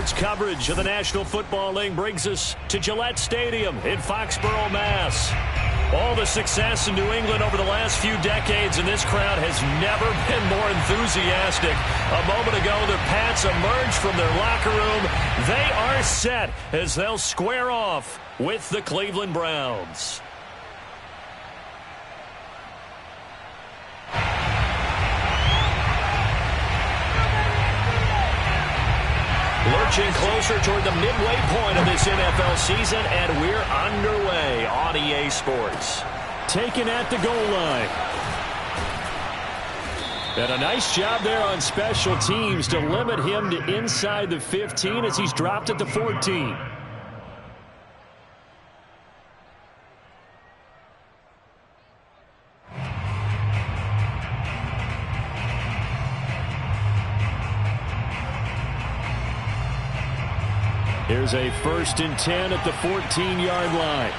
Sports coverage of the National Football League brings us to Gillette Stadium in Foxborough, Mass. All the success in New England over the last few decades, and this crowd has never been more enthusiastic. A moment ago, the Pats emerged from their locker room. They are set as they'll square off with the Cleveland Browns. Lurching closer toward the midway point of this NFL season, and we're underway on EA Sports. Taken at the goal line. And a nice job there on special teams to limit him to inside the 15 as he's dropped at the 14. Here's a 1st and 10 at the 14-yard line.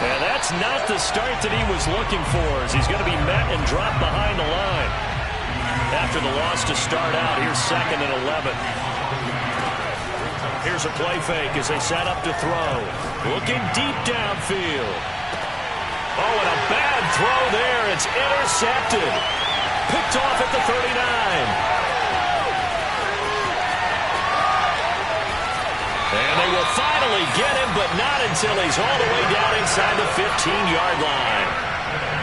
And that's not the start that he was looking for, as he's going to be met and dropped behind the line. After the loss to start out, here's 2nd and 11. Here's a play fake as they set up to throw. Looking deep downfield. Oh, and a bad throw there. It's intercepted. Picked off at the 39. And they will finally get him, but not until he's all the way down inside the 15-yard line.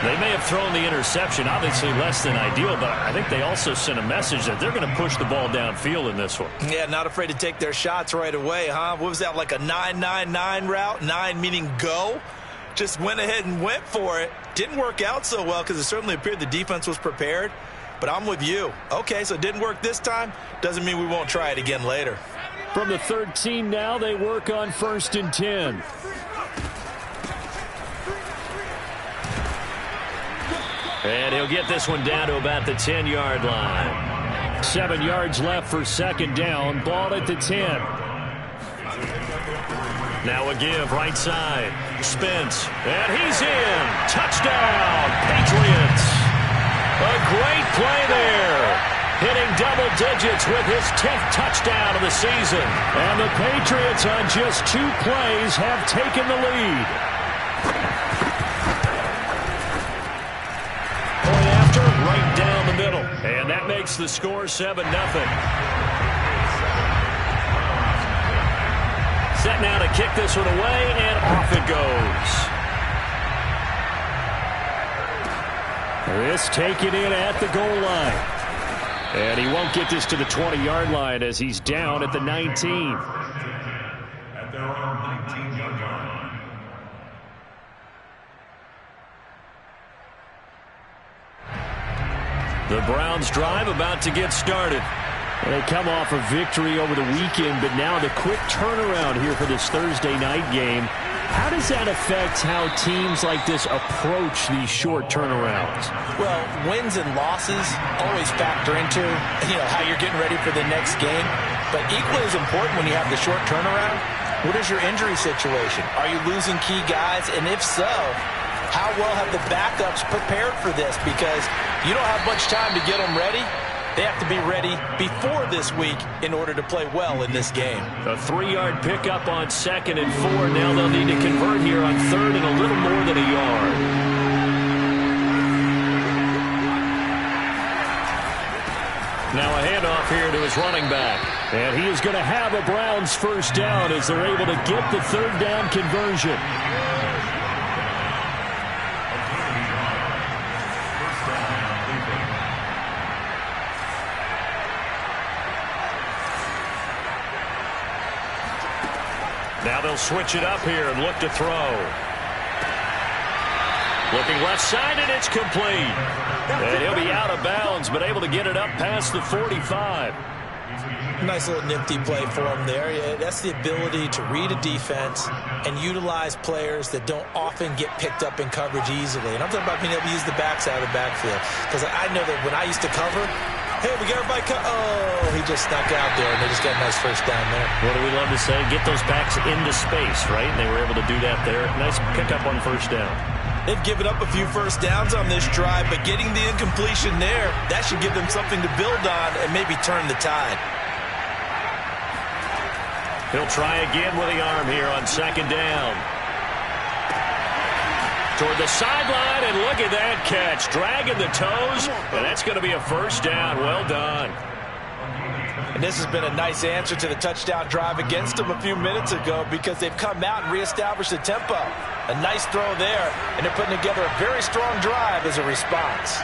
They may have thrown the interception, obviously less than ideal, but I think they also sent a message that they're going to push the ball downfield in this one. Yeah, not afraid to take their shots right away, huh? What was that, like a 9-9-9 route? 9 meaning go? Just went ahead and went for it. Didn't work out so well because it certainly appeared the defense was prepared. But I'm with you. Okay, so it didn't work this time. Doesn't mean we won't try it again later. From the 13 now, they work on 1st and 10. And he'll get this one down to about the 10-yard line. 7 yards left for 2nd down. Ball at the 10. Now a give, right side. Spence, and he's in. Touchdown, Patriots. A great play there. Hitting double digits with his 10th touchdown of the season. And the Patriots on just 2 plays have taken the lead. Point after, right down the middle. And that makes the score 7-0. Set now to kick this one away, and off it goes. This taken in at the goal line. And he won't get this to the 20-yard line as he's down at the 19. At their own 19-yard line. The Browns drive about to get started. They come off a victory over the weekend, but now the quick turnaround here for this Thursday night game. How does that affect how teams like this approach these short turnarounds? Well, wins and losses always factor into, how you're getting ready for the next game. But equally as important when you have the short turnaround, what is your injury situation? Are you losing key guys? And if so, how well have the backups prepared for this? Because you don't have much time to get them ready. They have to be ready before this week in order to play well in this game. A 3-yard pickup on 2nd and 4. Now they'll need to convert here on 3rd and a little more than a yard. Now a handoff here to his running back. And he is going to have a Browns 1st down as they're able to get the 3rd down conversion. Now they'll switch it up here and look to throw. Looking left side, and it's complete. And he'll be out of bounds, but able to get it up past the 45. Nice little nifty play for him there. Yeah, that's the ability to read a defense and utilize players that don't often get picked up in coverage easily. And I'm talking about being able to use the backside of the backfield. Because I know that when I used to cover, hey, we got everybody oh, he just snuck out there, and they just got a nice 1st down there. What do we love to say? Get those backs into space, right? And they were able to do that there. Nice pickup on 1st down. They've given up a few first downs on this drive, but getting the incompletion there, that should give them something to build on and maybe turn the tide. He'll try again with the arm here on second down. Toward the sideline, and look at that catch. Dragging the toes, and that's going to be a first down. Well done. And this has been a nice answer to the touchdown drive against them a few minutes ago because they've come out and reestablished the tempo. A nice throw there, and they're putting together a very strong drive as a response.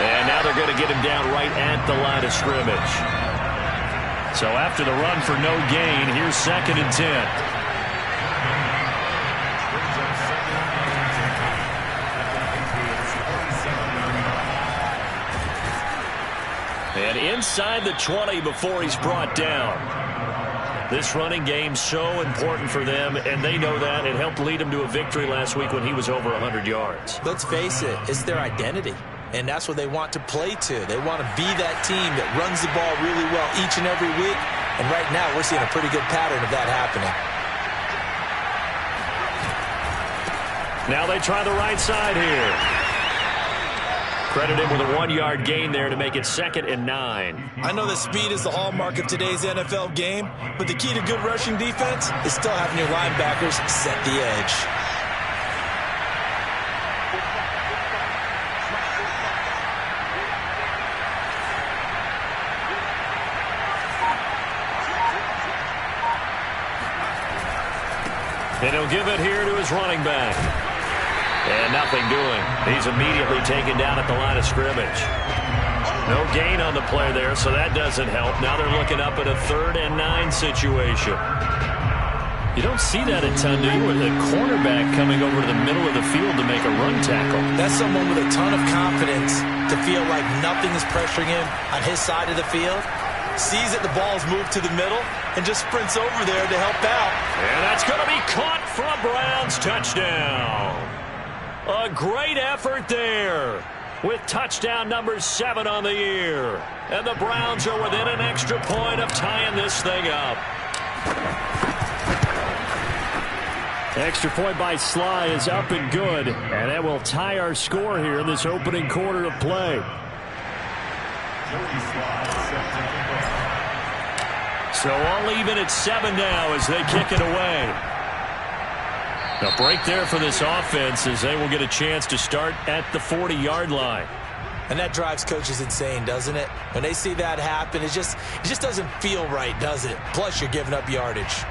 And now they're going to get him down right at the line of scrimmage. So after the run for no gain, here's 2nd and 10. And inside the 20 before he's brought down. This running game so important for them, and they know that. It helped lead them to a victory last week when he was over 100 yards. Let's face it, it's their identity. And that's what they want to play to. They want to be that team that runs the ball really well each and every week. And right now, we're seeing a pretty good pattern of that happening. Now they try the right side here. Credit him with a 1-yard gain there to make it 2nd and 9. I know that speed is the hallmark of today's NFL game, but the key to good rushing defense is still having your linebackers set the edge. And he'll give it here to his running back. And nothing doing. He's immediately taken down at the line of scrimmage. No gain on the play there, so that doesn't help. Now they're looking up at a 3rd and 9 situation. You don't see that a ton, do you? With a cornerback coming over to the middle of the field to make a run tackle. That's someone with a ton of confidence to feel like nothing is pressuring him on his side of the field. Sees that the ball's moved to the middle and just sprints over there to help out. And that's going to be caught for a Browns touchdown. A great effort there with touchdown number 7 on the year. And the Browns are within an extra point of tying this thing up. Extra point by Sly is up and good. And that will tie our score here in this opening quarter of play. So all even at 7 now as they kick it away. A break there for this offense as they will get a chance to start at the 40-yard line. And that drives coaches insane, doesn't it? When they see that happen, it just doesn't feel right, does it? Plus, you're giving up yardage.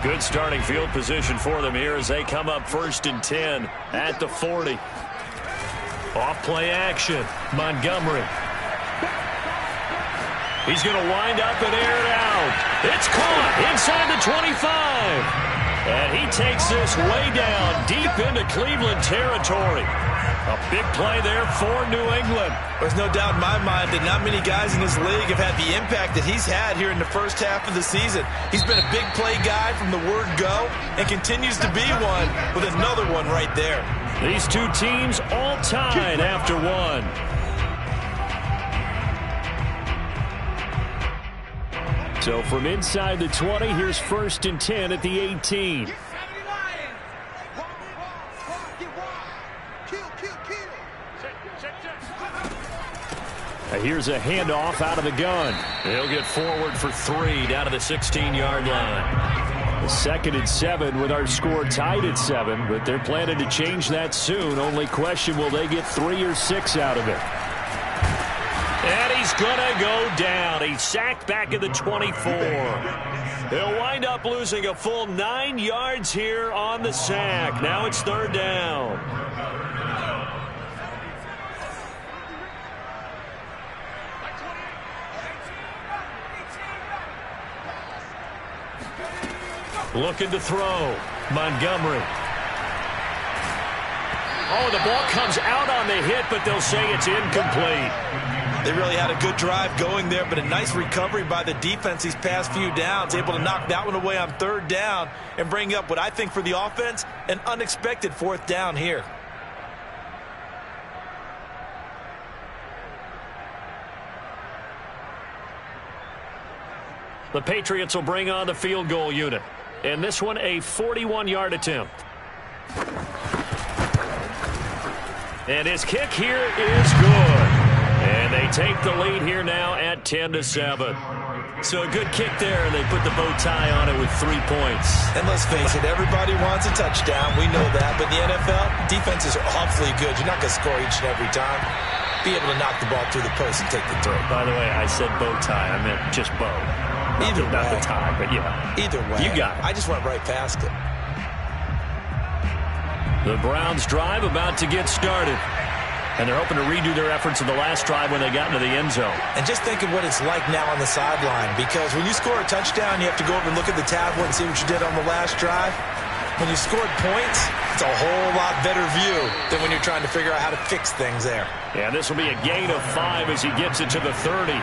Good starting field position for them here as they come up 1st and 10 at the 40. Off play action. Montgomery. He's going to wind up and air it out. It's caught inside the 25. And he takes this way down deep into Cleveland territory. A big play there for New England. There's no doubt in my mind that not many guys in this league have had the impact that he's had here in the first half of the season. He's been a big play guy from the word go and continues to be one with another one right there. These two teams all tied after one. So from inside the 20, here's 1st and 10 at the 18. Here's a handoff out of the gun. He'll get forward for 3 down to the 16-yard line. 2nd and 7 with our score tied at 7, but they're planning to change that soon. Only question, will they get 3 or 6 out of it? And he's going to go down. He's sacked back at the 24. He'll wind up losing a full 9 yards here on the sack. Now it's 3rd down. Looking to throw. Montgomery. Oh, the ball comes out on the hit, but they'll say it's incomplete. They really had a good drive going there, but a nice recovery by the defense these past few downs, able to knock that one away on 3rd down and bring up what I think for the offense, an unexpected 4th down here. The Patriots will bring on the field goal unit. And this one, a 41-yard attempt. And his kick here is good. And they take the lead here now at 10-7. So a good kick there, and they put the bow tie on it with 3 points. And let's face it, everybody wants a touchdown. We know that. But in the NFL, defenses are awfully good. You're not going to score each and every time. Be able to knock the ball through the post and take the throw. By the way, I said bow tie. I meant just bow. Either way. Not the tie, but yeah. Either way. You got it. I just went right past it. The Browns drive about to get started. And they're hoping to redo their efforts in the last drive when they got into the end zone. And just think of what it's like now on the sideline. Because when you score a touchdown, you have to go over and look at the tablet and see what you did on the last drive. When you scored points, it's a whole lot better view than when you're trying to figure out how to fix things there. Yeah, this will be a gain of 5 as he gets it to the 30.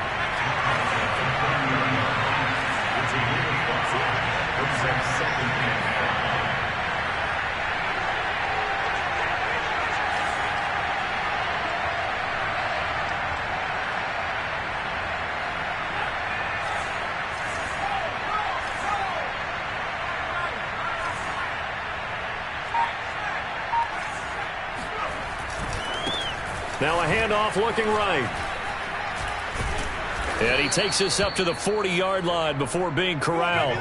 Now a handoff looking right. And he takes this up to the 40-yard line before being corralled.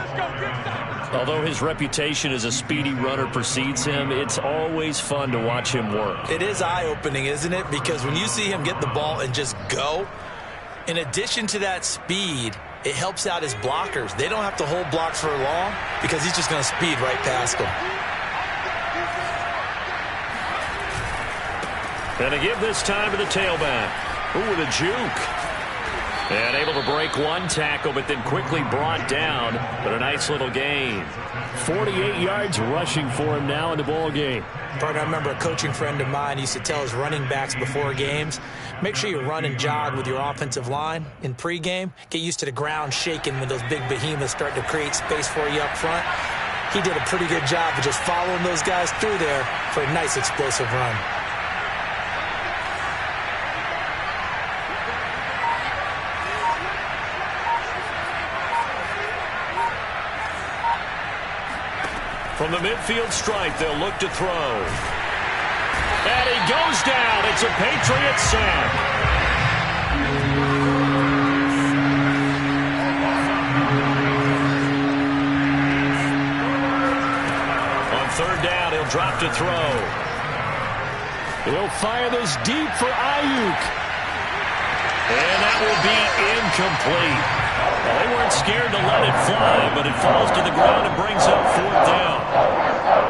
Although his reputation as a speedy runner precedes him, it's always fun to watch him work. It is eye-opening, isn't it? Because when you see him get the ball and just go, in addition to that speed, it helps out his blockers. They don't have to hold blocks for long because he's just going to speed right past them. And to give this time to the tailback. Ooh, with a juke. And able to break one tackle, but then quickly brought down. But a nice little gain. 48 yards rushing for him now in the ball game. Partner, I remember a coaching friend of mine used to tell his running backs before games, make sure you run and jog with your offensive line in pregame. Get used to the ground shaking when those big behemoths start to create space for you up front. He did a pretty good job of just following those guys through there for a nice explosive run. From the midfield stripe, they'll look to throw. And he goes down. It's a Patriots sack. On third down, he'll drop to throw. He'll fire this deep for Ayuk. And that will be incomplete. Well, they weren't scared to let it fly, but it falls to the ground and brings up fourth down.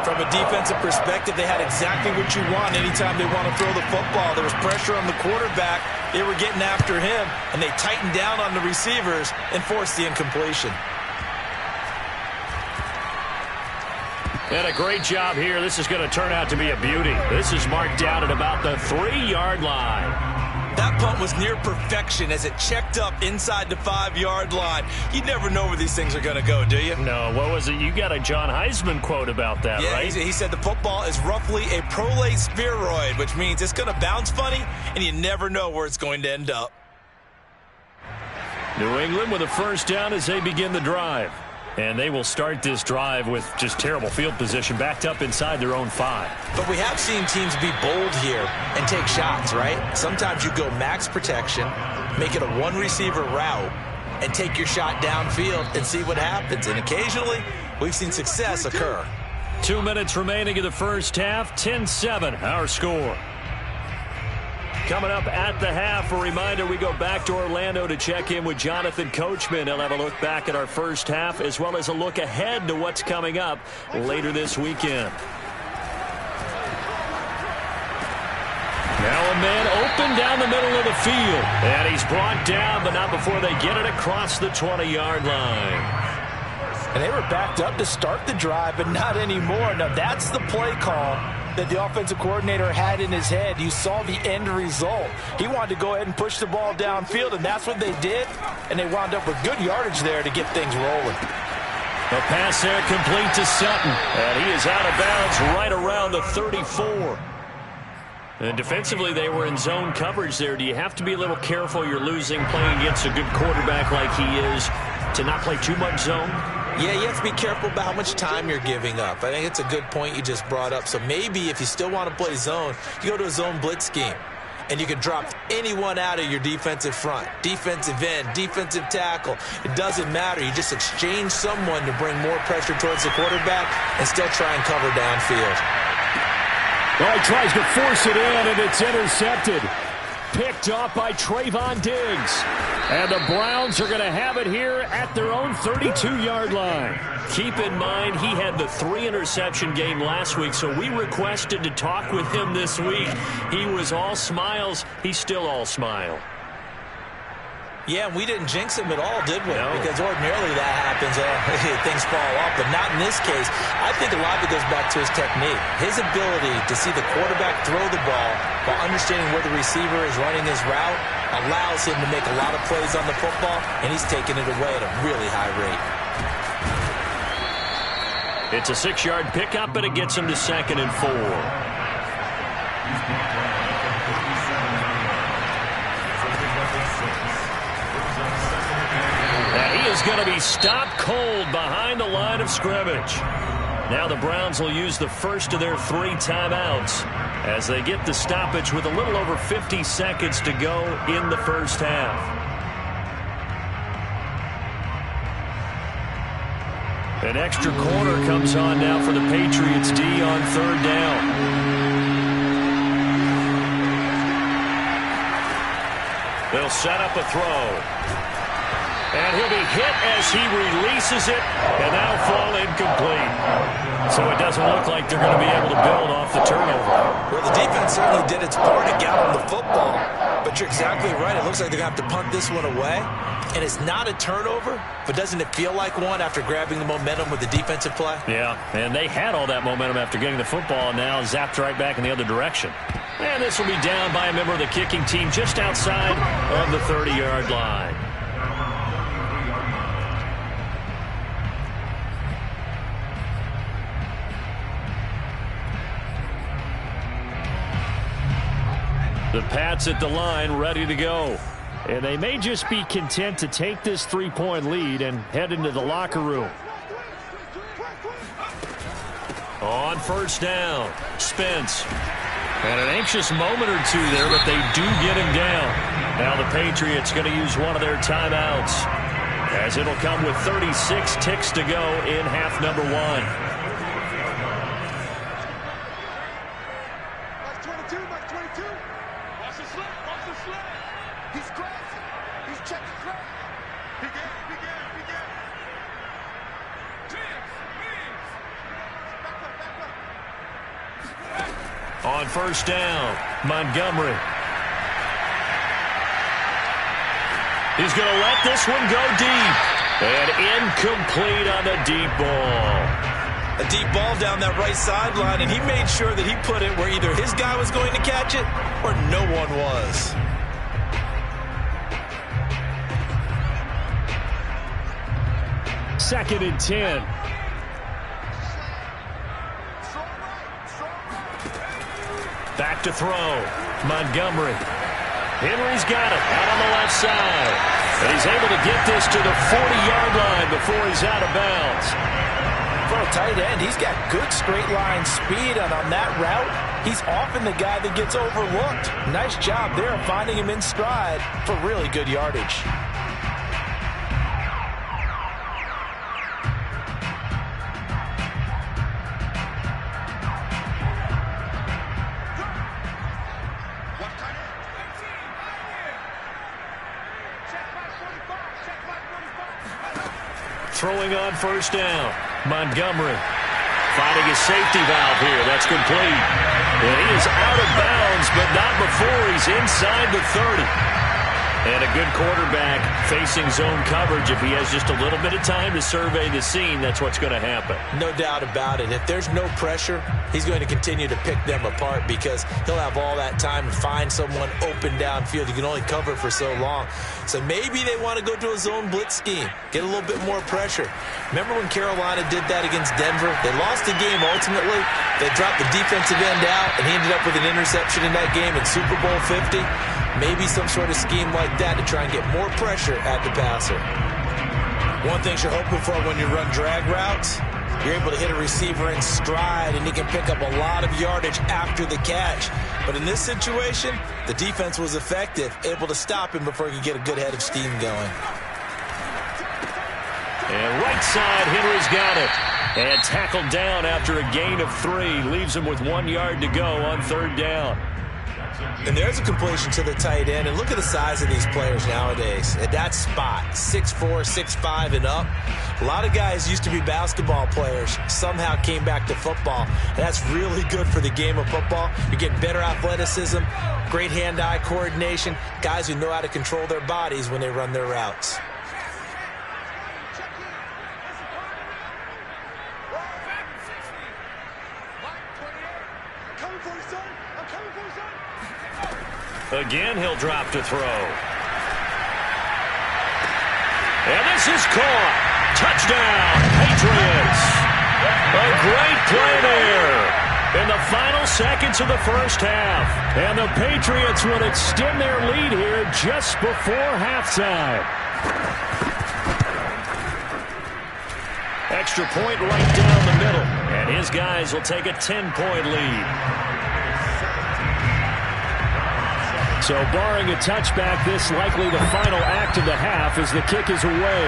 From a defensive perspective, they had exactly what you want anytime they want to throw the football. There was pressure on the quarterback. They were getting after him, and they tightened down on the receivers and forced the incompletion. And a great job here. This is going to turn out to be a beauty. This is marked down at about the 3-yard line. That punt was near perfection as it checked up inside the 5-yard line. You never know where these things are going to go, do you? No, what was it? You got a John Heisman quote about that, yeah, right? He said the football is roughly a prolate spheroid, which means it's going to bounce funny, and you never know where it's going to end up. New England with a first down as they begin the drive. And they will start this drive with just terrible field position, backed up inside their own 5. But we have seen teams be bold here and take shots, right? Sometimes you go max protection, make it a one-receiver route, and take your shot downfield and see what happens. And occasionally, we've seen success occur. 2 minutes remaining in the first half, 10-7, our score. Coming up at the half, a reminder, we go back to Orlando to check in with Jonathan Coachman. He'll have a look back at our first half as well as a look ahead to what's coming up later this weekend. Now a man open down the middle of the field. And he's brought down, but not before they get it across the 20-yard line. And they were backed up to start the drive, but not anymore. Now that's the play call that the offensive coordinator had in his head. You saw the end result. He wanted to go ahead and push the ball downfield, and that's what they did. And they wound up with good yardage there to get things rolling. The pass there complete to Sutton. And he is out of bounds right around the 34. And defensively, they were in zone coverage there. Do you have to be a little careful? You're losing playing against a good quarterback like he is. to not play too much zone? Yeah, you have to be careful about how much time you're giving up. I think it's a good point you just brought up. So maybe if you still want to play zone, you go to a zone blitz scheme. And you can drop anyone out of your defensive front. Defensive end, defensive tackle. It doesn't matter. You just exchange someone to bring more pressure towards the quarterback and still try and cover downfield. Well, he tries to force it in, and it's intercepted. Picked off by Trayvon Diggs. And the Browns are going to have it here at their own 32-yard line. Keep in mind, he had the 3-interception game last week, so we requested to talk with him this week. He was all smiles. He's still all smile. Yeah, we didn't jinx him at all, did we? No. Because ordinarily that happens. Things fall off, but not in this case. I think a lot of it goes back to his technique. His ability to see the quarterback throw the ball while understanding where the receiver is running his route allows him to make a lot of plays on the football, and he's taking it away at a really high rate. It's a 6-yard pickup, and it gets him to 2nd and 4. And he is going to be stopped cold behind the line of scrimmage. Now the Browns will use the first of their 3 timeouts as they get the stoppage with a little over 50 seconds to go in the first half. An extra corner comes on now for the Patriots D on 3rd down. They'll set up a throw. And he'll be hit as he releases it, and that'll fall incomplete. So it doesn't look like they're going to be able to build off the turnover. Well, the defense certainly did its part to get on the football, but you're exactly right. It looks like they're going to have to punt this one away. And it's not a turnover, but doesn't it feel like one after grabbing the momentum with the defensive play? Yeah, and they had all that momentum after getting the football, and now zapped right back in the other direction. And this will be down by a member of the kicking team just outside of the 30-yard line. The Pats at the line, ready to go. And they may just be content to take this 3-point lead and head into the locker room. On 1st down, Spence. And an anxious moment or two there, but they do get him down. Now the Patriots going to use one of their timeouts, as it'll come with 36 ticks to go in half number 1. On 1st down, Montgomery. He's going to let this one go deep. And incomplete on the deep ball. A deep ball down that right sideline, and he made sure that he put it where either his guy was going to catch it or no one was. Second and 10. Back to throw. Montgomery. Henry's got it out on the left side. And he's able to get this to the 40-yard line before he's out of bounds. For a tight end, he's got good straight line speed, and on that route, he's often the guy that gets overlooked. Nice job there of finding him in stride for really good yardage. Throwing on 1st down. Montgomery finding his safety valve here. That's complete. And he is out of bounds, but not before he's inside the 30. And a good quarterback facing zone coverage. If he has just a little bit of time to survey the scene, that's what's going to happen. No doubt about it. If there's no pressure, he's going to continue to pick them apart because he'll have all that time to find someone open downfield. You can only cover for so long. So maybe they want to go to a zone blitz scheme, get a little bit more pressure. Remember when Carolina did that against Denver? They lost the game ultimately. They dropped the defensive end out, and he ended up with an interception in that game in Super Bowl 50. Maybe some sort of scheme like that to try and get more pressure at the passer. One thing you're hoping for when you run drag routes, you're able to hit a receiver in stride, and he can pick up a lot of yardage after the catch. But in this situation, the defense was effective, able to stop him before he could get a good head of steam going. And right side, Henry's got it. And tackled down after a gain of 3. Leaves him with 1 yard to go on 3rd down. And there's a completion to the tight end. And look at the size of these players nowadays. At that spot, 6'4", 6'5", and up. A lot of guys used to be basketball players, somehow came back to football. And that's really good for the game of football. You're getting better athleticism, great hand-eye coordination, guys who know how to control their bodies when they run their routes. Again, he'll drop to throw. And this is caught. Touchdown, Patriots. A great play there in the final seconds of the first half. And the Patriots would extend their lead here just before halftime. Extra point right down the middle. And his guys will take a 10-point lead. So barring a touchback, this likely the final act of the half as the kick is away.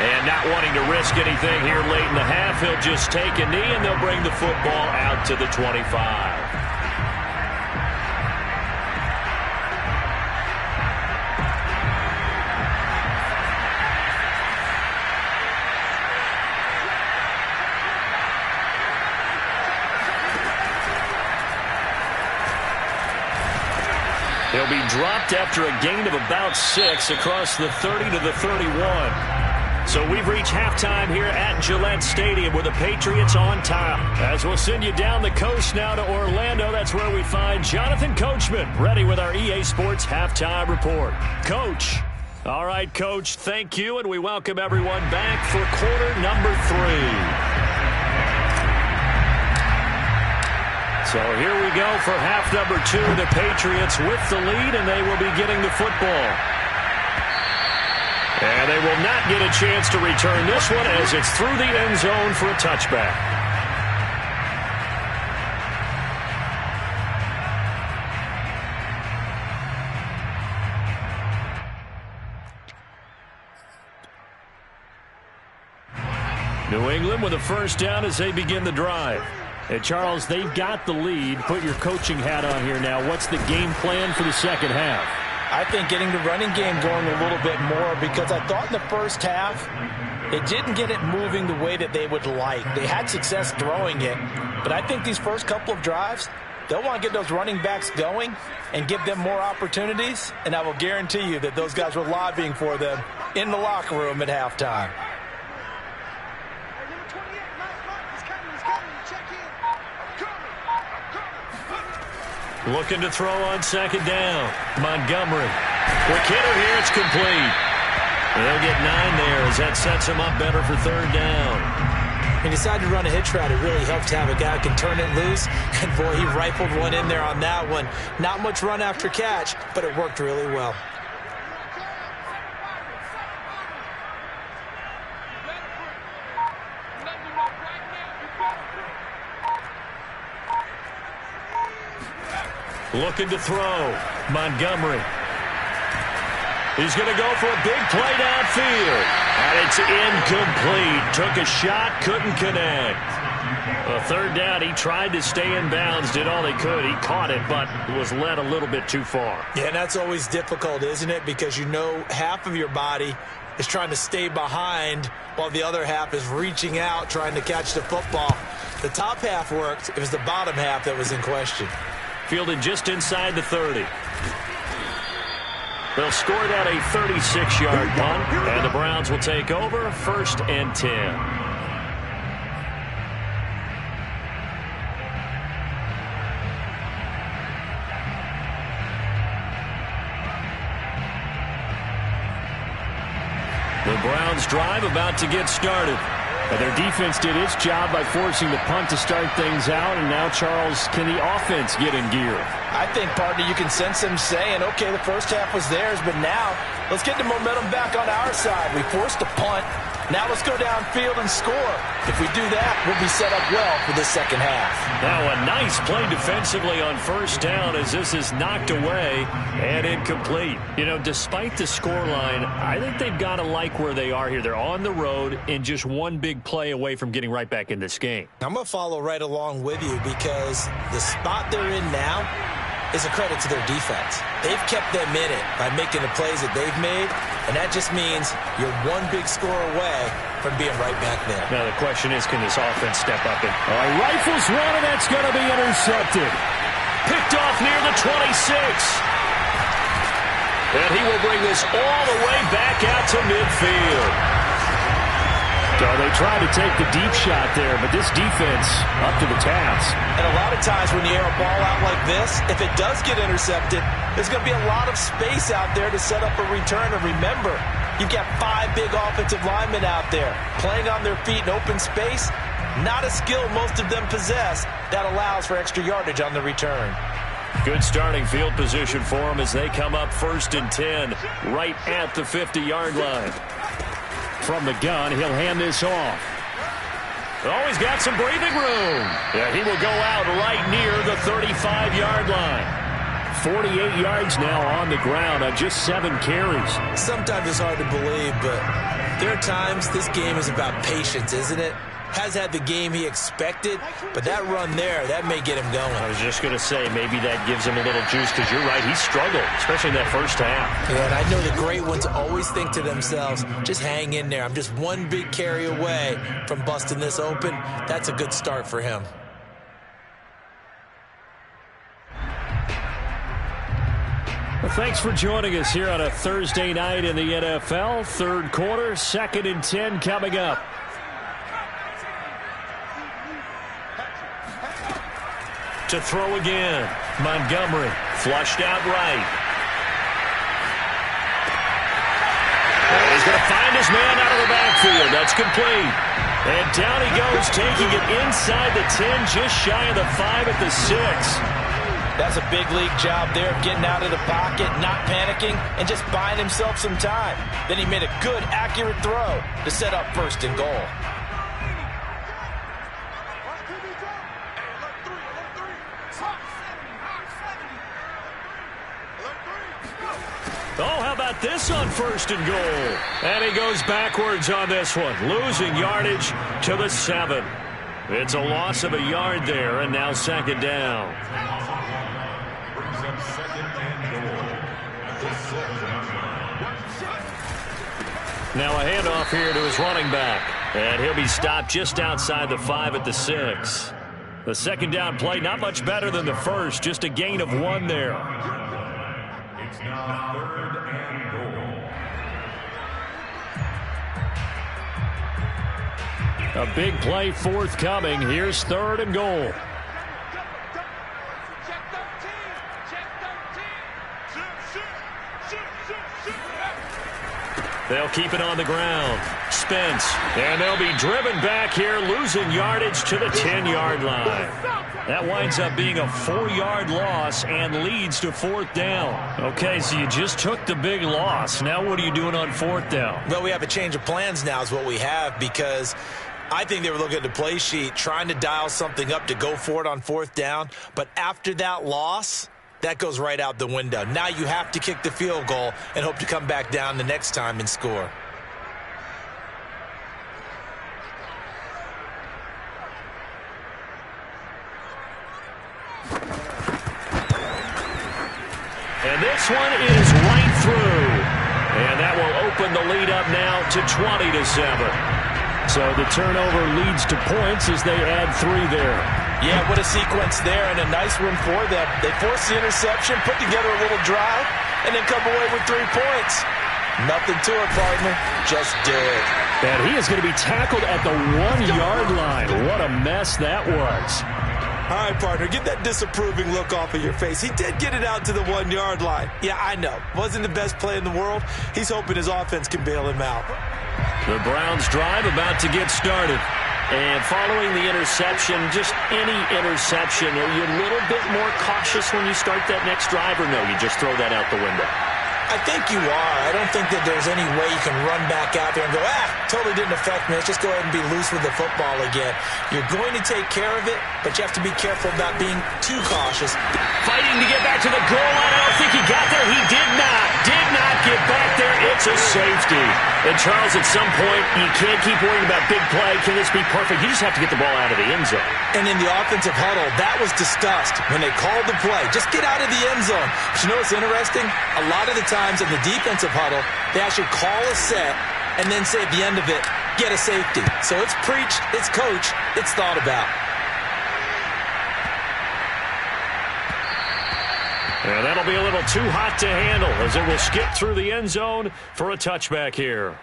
And not wanting to risk anything here late in the half, he'll just take a knee and they'll bring the football out to the 25. He'll be dropped after a gain of about 6 across the 30 to the 31. So we've reached halftime here at Gillette Stadium with the Patriots on top. As we'll send you down the coast now to Orlando, that's where we find Jonathan Coachman ready with our EA Sports Halftime Report. Coach. All right, Coach, thank you, and we welcome everyone back for quarter number 3. So here we go for half number 2. The Patriots with the lead, and they will be getting the football. And they will not get a chance to return this one as it's through the end zone for a touchback. New England with a first down as they begin the drive. And Charles, they've got the lead. Put your coaching hat on here now. What's the game plan for the second half? I think getting the running game going a little bit more, because I thought in the first half it didn't get it moving the way that they would like. They had success throwing it, but I think these first couple of drives, they'll want to get those running backs going and give them more opportunities, and I will guarantee you that those guys were lobbying for them in the locker room at halftime. Looking to throw on second down. Montgomery. Quick hitter here. It's complete. They'll get 9 there as that sets him up better for third down. He decided to run a hitch route. It really helped to have a guy who can turn it loose. And, boy, he rifled one in there on that one. Not much run after catch, but it worked really well. Looking to throw. Montgomery. He's going to go for a big play downfield. And it's incomplete. Took a shot, couldn't connect. A third down, he tried to stay in bounds, did all he could. He caught it, but was led a little bit too far. Yeah, and that's always difficult, isn't it? Because you know half of your body is trying to stay behind while the other half is reaching out, trying to catch the football. The top half worked. It was the bottom half that was in question. Fielded just inside the 30. They'll score that a 36-yard punt, and the Browns will take over 1st and 10. The Browns drive about to get started. And their defense did its job by forcing the punt to start things out. And now, Charles, can the offense get in gear? I think, partner, you can sense them saying, okay, the first half was theirs, but now let's get the momentum back on our side. We forced a punt. Now let's go downfield and score. If we do that, we'll be set up well for the second half. Now a nice play defensively on first down as this is knocked away and incomplete. You know, despite the scoreline, I think they've got to like where they are here. They're on the road and just one big play away from getting right back in this game. I'm going to follow right along with you because the spot they're in now is a credit to their defense. They've kept them in it by making the plays that they've made, and that just means you're one big score away from being right back there. Now the question is, can this offense step up? And rifles run, and that's going to be intercepted. Picked off near the 26. And he will bring this all the way back out to midfield. So they tried to take the deep shot there, but this defense up to the task. And a lot of times when you air a ball out like this, if it does get intercepted, there's going to be a lot of space out there to set up a return. And remember, you've got 5 big offensive linemen out there playing on their feet in open space. Not a skill most of them possess that allows for extra yardage on the return. Good starting field position for them as they come up 1st and 10 right at the 50-yard line. From the gun, he'll hand this off. Oh, he's got some breathing room. Yeah, he will go out right near the 35-yard line. 48 yards now on the ground on just 7 carries. Sometimes it's hard to believe, but there are times this game is about patience, isn't it? Has had the game he expected, but that run there, that may get him going. I was just going to say, maybe that gives him a little juice, because you're right, he struggled, especially in that first half. Yeah, and I know the great ones always think to themselves, just hang in there. I'm just one big carry away from busting this open. That's a good start for him. Well, thanks for joining us here on a Thursday night in the NFL. Third quarter, 2nd and 10 coming up. To throw again. Montgomery flushed out right. And he's going to find his man out of the backfield. That's complete. And down he goes, taking it inside the 10, just shy of the 5 at the 6. That's a big league job there, getting out of the pocket, not panicking, and just buying himself some time. Then he made a good, accurate throw to set up 1st and goal. Oh, how about this on 1st and goal? And he goes backwards on this one, losing yardage to the 7. It's a loss of a yard there, and now 2nd down. Now a handoff here to his running back, and he'll be stopped just outside the 5 at the 6. The 2nd down play, not much better than the first, just a gain of 1 there. It's now 3rd and goal. A big play forthcoming. Here's 3rd and goal. They'll keep it on the ground. Spence. And they'll be driven back here, losing yardage to the 10-yard line. That winds up being a 4-yard loss and leads to 4th down. Okay, so you just took the big loss. Now what are you doing on 4th down? Well, we have a change of plans now is what we have, because I think they were looking at the play sheet, trying to dial something up to go for it on 4th down. But after that loss, that goes right out the window. Now you have to kick the field goal and hope to come back down the next time and score. And this one is right through. And that will open the lead up now to 20-7. So the turnover leads to points as they add 3 there. Yeah, what a sequence there, and a nice one for them. They forced the interception, put together a little drive, and then come away with 3 points. Nothing to it, partner. Just do it. And he is going to be tackled at the 1-yard line. What a mess that was. All right, partner, get that disapproving look off of your face. He did get it out to the 1-yard line. Yeah, I know. Wasn't the best play in the world. He's hoping his offense can bail him out. The Browns drive about to get started. And following the interception, just any interception, are you a little bit more cautious when you start that next drive, or no, you just throw that out the window? I think you are. I don't think that there's any way you can run back out there and go, totally didn't affect me. Let's just go ahead and be loose with the football again. You're going to take care of it, but you have to be careful about being too cautious. Fighting to get back to the goal line. I don't think he got there. He did not get back there. It's a safety. And, Charles, at some point, you can't keep worrying about big play. Can this be perfect? You just have to get the ball out of the end zone. And in the offensive huddle, that was discussed when they called the play. Just get out of the end zone. But you know what's interesting? A lot of the times in the defensive huddle, they actually call a set and then say at the end of it, get a safety. So it's preached, it's coached, it's thought about. And that'll be a little too hot to handle as it will skip through the end zone for a touchback here.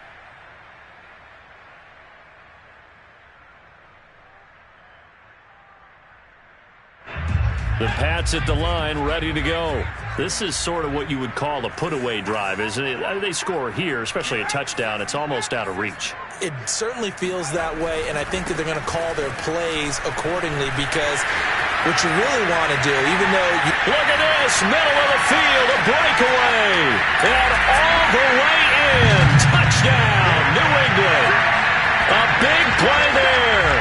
The Pats at the line, ready to go. This is sort of what you would call a put-away drive, isn't it? They score here, especially a touchdown. It's almost out of reach. It certainly feels that way, and I think that they're going to call their plays accordingly because what you really want to do, even though you... Look at this, middle of the field, a breakaway, and all the way in. Touchdown, New England. A big play there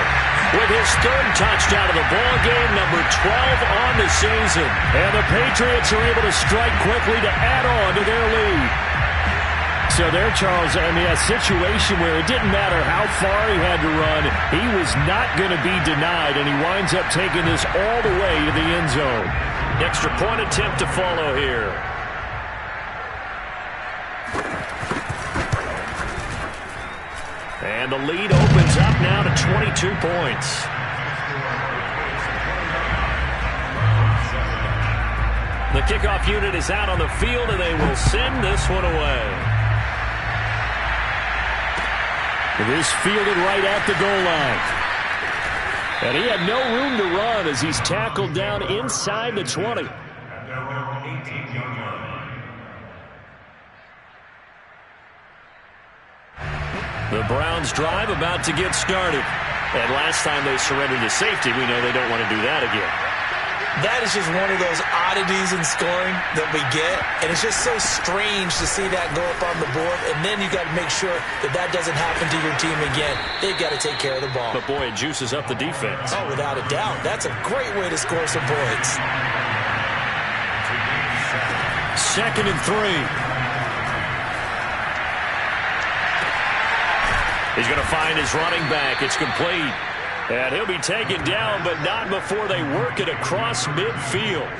with his third touchdown of the ball game, number 12 on the season. And the Patriots are able to strike quickly to add on to their lead. So there, Charles, I mean, a situation where it didn't matter how far he had to run, he was not going to be denied, and he winds up taking this all the way to the end zone. Extra point attempt to follow here. And the lead opens up now to 22 points. The kickoff unit is out on the field, and they will send this one away. It is fielded right at the goal line. And he had no room to run as he's tackled down inside the 20. The Browns drive about to get started. And last time they surrendered to safety, we know they don't want to do that again. That is just one of those oddities in scoring that we get, and it's just so strange to see that go up on the board, and then you got to make sure that that doesn't happen to your team again. They've got to take care of the ball. But, boy, it juices up the defense. Oh, without a doubt. That's a great way to score some points. 2nd and 3. He's going to find his running back. It's complete. And he'll be taken down, but not before they work it across midfield.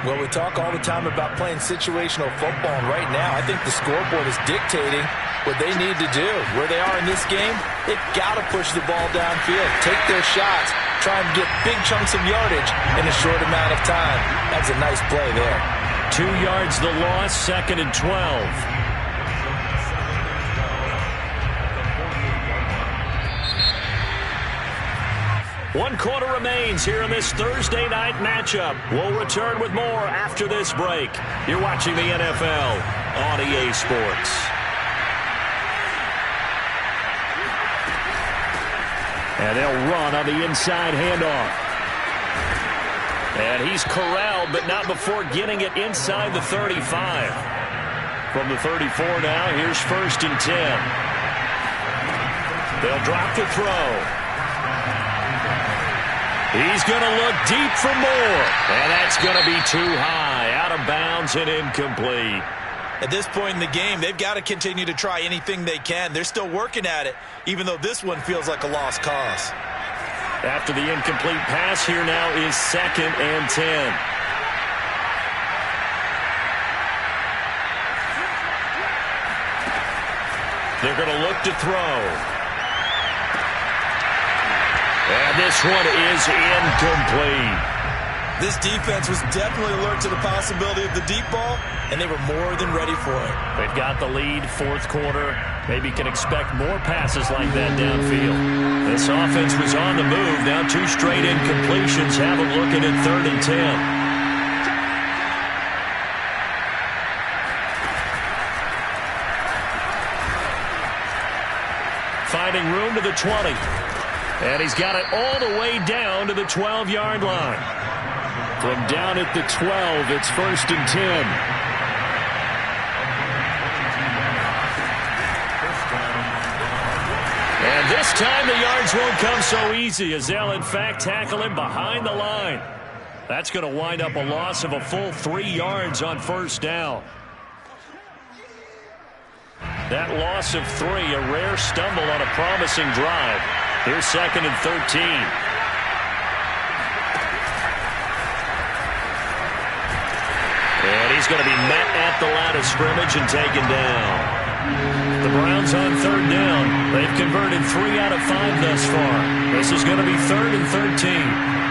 Well, we talk all the time about playing situational football, and right now I think the scoreboard is dictating what they need to do. Where they are in this game, they've got to push the ball downfield, take their shots, try and get big chunks of yardage in a short amount of time. That's a nice play there. 2 yards the loss, 2nd and 12. 1 quarter remains here in this Thursday night matchup. We'll return with more after this break. You're watching the NFL on EA Sports. And they'll run on the inside handoff. And he's corralled, but not before getting it inside the 35. From the 34 now, here's 1st and 10. They'll drop the throw. He's going to look deep for more, and that's going to be too high, out of bounds and incomplete. At this point in the game, they've got to continue to try anything they can. They're still working at it, even though this one feels like a lost cause. After the incomplete pass, here now is 2nd and 10. They're going to look to throw. And this one is incomplete. This defense was definitely alert to the possibility of the deep ball, and they were more than ready for it. They've got the lead, 4th quarter. Maybe can expect more passes like that downfield. This offense was on the move. Now 2 straight incompletions have them looking at 3rd and 10. Finding room to the 20. And he's got it all the way down to the 12-yard line. From down at the 12, it's 1st and 10. And this time the yards won't come so easy as they'll in fact tackle him behind the line. That's going to wind up a loss of a full 3 yards on 1st down. That loss of 3, a rare stumble on a promising drive. Here's 2nd and 13. And he's going to be met at the line of scrimmage and taken down. The Browns on 3rd down. They've converted 3 out of 5 thus far. This is going to be 3rd and 13.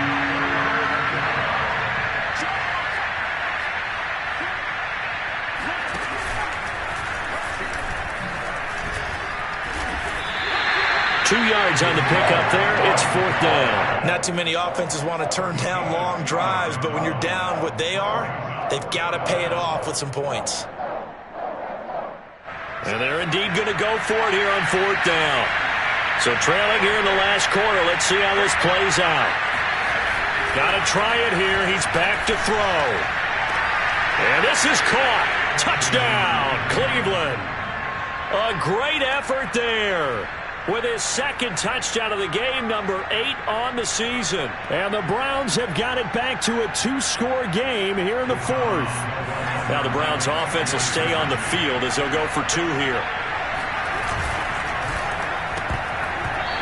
Yards on the pickup there. It's 4th down. Not too many offenses want to turn down long drives, but when you're down what they are, they've got to pay it off with some points. And they're indeed going to go for it here on 4th down. So trailing here in the last quarter. Let's see how this plays out. Got to try it here. He's back to throw. And this is caught. Touchdown, Cleveland. A great effort there, with his 2nd touchdown of the game, number 8 on the season. And the Browns have got it back to a 2-score game here in the 4th. Now the Browns offense will stay on the field as they'll go for 2 here.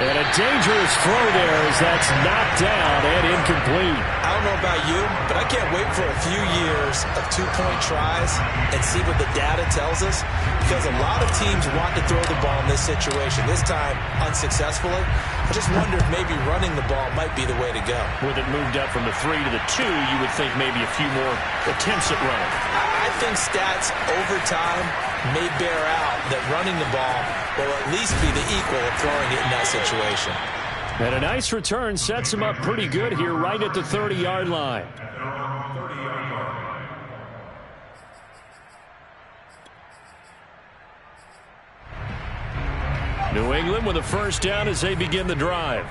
And a dangerous throw there as that's knocked down and incomplete. I don't know about you, but I can't wait for a few years of 2-point tries and see what the data tells us, because a lot of teams want to throw the ball in this situation, this time unsuccessfully. I just wonder if maybe running the ball might be the way to go. With it moved up from the 3 to the 2, you would think maybe a few more attempts at running. I think stats over time may bear out that running the ball will at least be the equal of throwing it in that situation. And a nice return sets him up pretty good here right at the 30-yard line. New England with a 1st down as they begin the drive.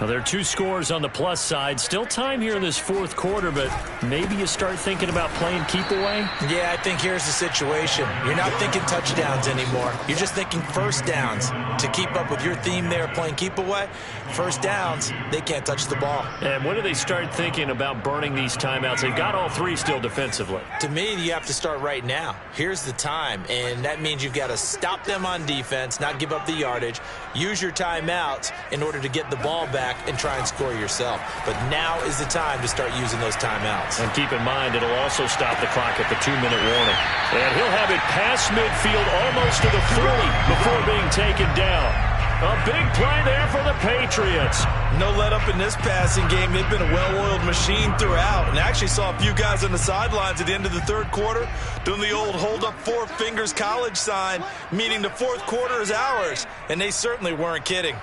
Now, there are 2 scores on the plus side. Still time here in this 4th quarter, but maybe you start thinking about playing keep away? Yeah, I think here's the situation. You're not thinking touchdowns anymore. You're just thinking 1st downs. To keep up with your theme there, playing keep away, 1st downs, they can't touch the ball. And when do they start thinking about burning these timeouts? They've got all 3 still defensively. To me, you have to start right now. Here's the time, and that means you've got to stop them on defense, not give up the yardage, use your timeouts in order to get the ball back and try and score yourself. But now is the time to start using those timeouts. And keep in mind, it'll also stop the clock at the 2-minute warning. And he'll have it past midfield almost to the 40 before being taken down. A big play there for the Patriots. No let up in this passing game. They've been a well-oiled machine throughout. And I actually saw a few guys on the sidelines at the end of the 3rd quarter doing the old hold up 4 fingers college sign, meaning the 4th quarter is ours. And they certainly weren't kidding.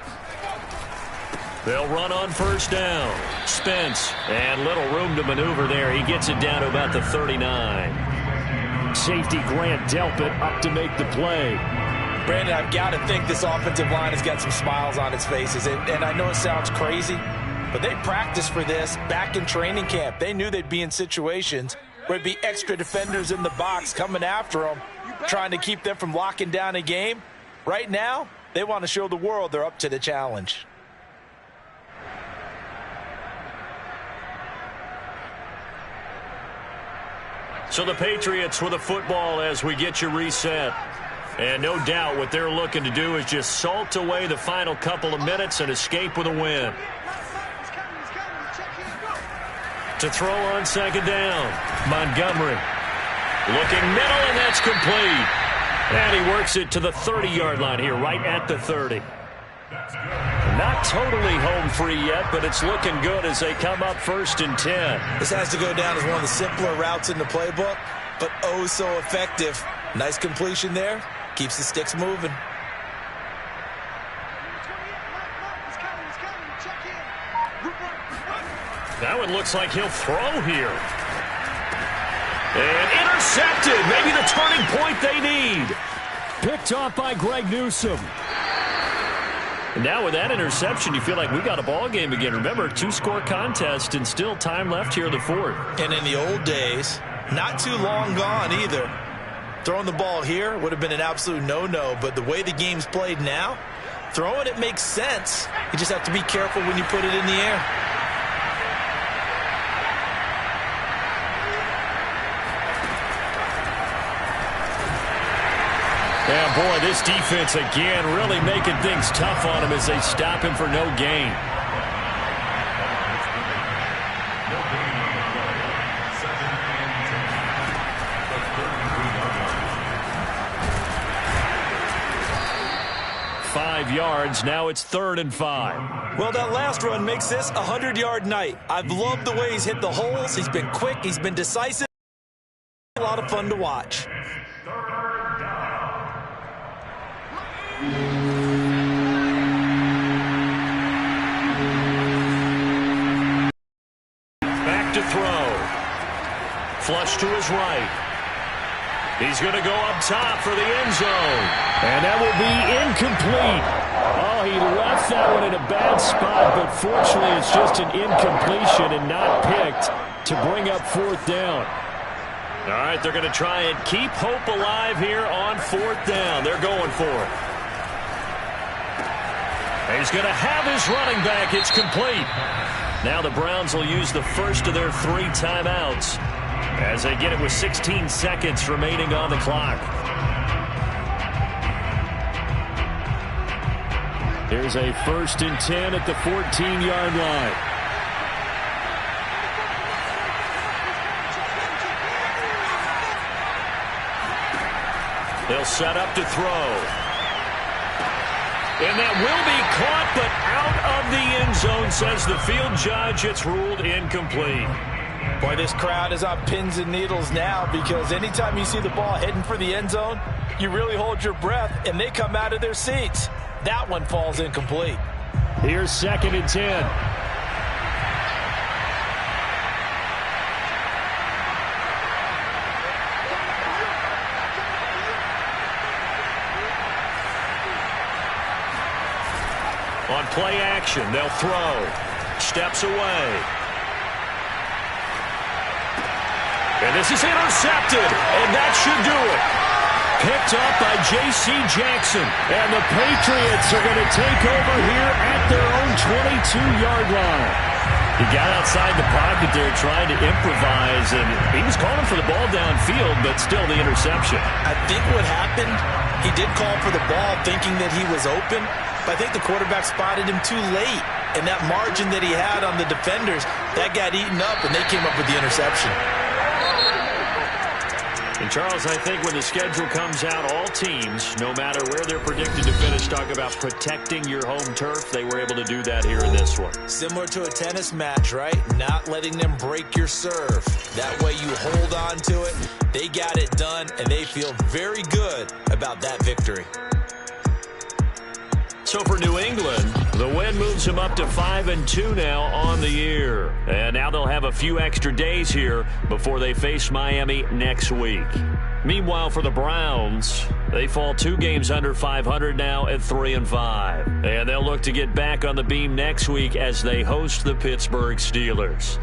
They'll run on 1st down. Spence, and little room to maneuver there. He gets it down to about the 39. Safety Grant Delpit up to make the play. Brandon, I've got to think this offensive line has got some smiles on its faces. And I know it sounds crazy, but they practiced for this back in training camp. They knew they'd be in situations where it'd be extra defenders in the box coming after them, trying to keep them from locking down a game. Right now, they want to show the world they're up to the challenge. So the Patriots with a football as we get you reset. And no doubt what they're looking to do is just salt away the final couple of minutes and escape with a win. To throw on 2nd down, Montgomery. Looking middle, and that's complete. And he works it to the 30-yard line here, right at the 30. Not totally home free yet, but it's looking good as they come up 1st and 10. This has to go down as one of the simpler routes in the playbook, but oh so effective. Nice completion there. Keeps the sticks moving. Now it looks like he'll throw here. And intercepted. Maybe the turning point they need. Picked off by Greg Newsome. And now with that interception, you feel like we've got a ball game again. Remember, 2-score contest and still time left here in the fourth. And in the old days, not too long gone either, throwing the ball here would have been an absolute no-no. But the way the game's played now, throwing it makes sense. You just have to be careful when you put it in the air. Yeah, boy, this defense again really making things tough on him as they stop him for no gain. Yards. Now it's 3rd and 5. Well, that last run makes this a 100-yard night. I've loved the way he's hit the holes. He's been quick. He's been decisive. A lot of fun to watch. Back to throw. Flush to his right. He's going to go up top for the end zone. And that will be incomplete. Oh, he left that one in a bad spot, but fortunately it's just an incompletion and not picked to bring up 4th down. All right, they're going to try and keep hope alive here on 4th down. They're going for it. He's going to have his running back. It's complete. Now the Browns will use the first of their 3 timeouts as they get it with 16 seconds remaining on the clock. Here's a 1st and 10 at the 14-yard line. They'll set up to throw. And that will be caught, but out of the end zone, says the field judge. It's ruled incomplete. Boy, this crowd is on pins and needles now, because anytime you see the ball heading for the end zone, you really hold your breath, and they come out of their seats. That one falls incomplete. Here's 2nd and 10. On play action, they'll throw. Steps away. And this is intercepted, and that should do it. Picked up by J.C. Jackson, and the Patriots are going to take over here at their own 22-yard line. He got outside the pocket there trying to improvise, and he was calling for the ball downfield, but still the interception. I think what happened, he did call for the ball thinking that he was open, but I think the quarterback spotted him too late, and that margin that he had on the defenders, that got eaten up, and they came up with the interception. And, Charles, I think when the schedule comes out, all teams, no matter where they're predicted to finish, talk about protecting your home turf. They were able to do that here in this one. Similar to a tennis match, right? Not letting them break your serve. That way you hold on to it. They got it done, and they feel very good about that victory. So for New England, the win moves them up to 5-2 now on the year. And now they'll have a few extra days here before they face Miami next week. Meanwhile, for the Browns, they fall 2 games under 500 now at 3-5. And they'll look to get back on the beam next week as they host the Pittsburgh Steelers.